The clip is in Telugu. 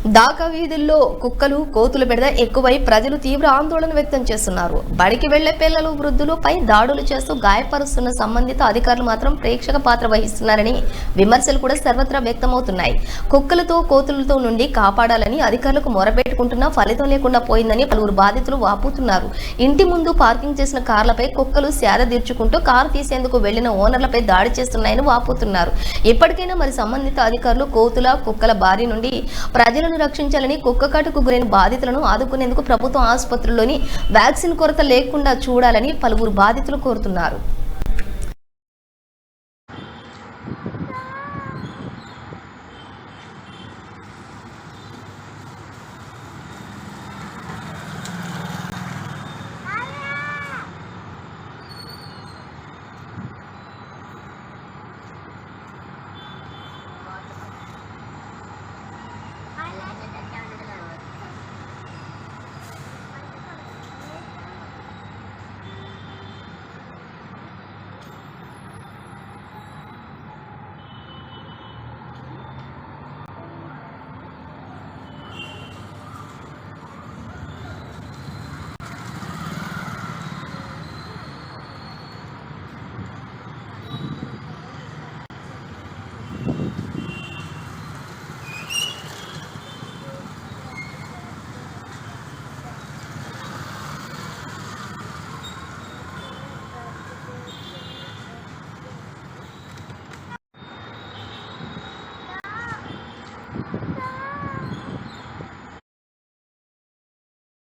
దాకా వీధుల్లో కుక్కలు కోతులు బెడద ఎక్కువై ప్రజలు తీవ్ర ఆందోళన వ్యక్తం చేస్తున్నారు. బడికి వెళ్లే పిల్లలు వృద్ధులపై దాడులు చేస్తూ గాయపరుస్తున్న సంబంధిత అధికారులు మాత్రం ప్రేక్షక పాత్ర వహిస్తున్నారని విమర్శలు కూడా సర్వత్రా వ్యక్తమవుతున్నాయి. కుక్కలతో కోతులతో నుండి కాపాడాలని అధికారులకు మొరపెట్టుకుంటున్నా ఫలితం లేకుండా పోయిందని పలువురు బాధితులు వాపోతున్నారు. ఇంటి ముందు పార్కింగ్ చేసిన కార్లపై కుక్కలు సేద తీర్చుకుంటూ కారు తీసేందుకు వెళ్లిన ఓనర్లపై దాడి చేస్తున్నాయని వాపోతున్నారు. ఇప్పటికైనా మరి సంబంధిత అధికారులు కోతుల కుక్కల బారి నుండి ప్రజలను రక్షించాలని, కుక్క కాటుకు గురైన బాధితులను ఆదుకునేందుకు ప్రభుత్వ ఆసుపత్రుల్లోని వ్యాక్సిన్ కొరత లేకుండా చూడాలని పలువురు బాధితులు కోరుతున్నారు.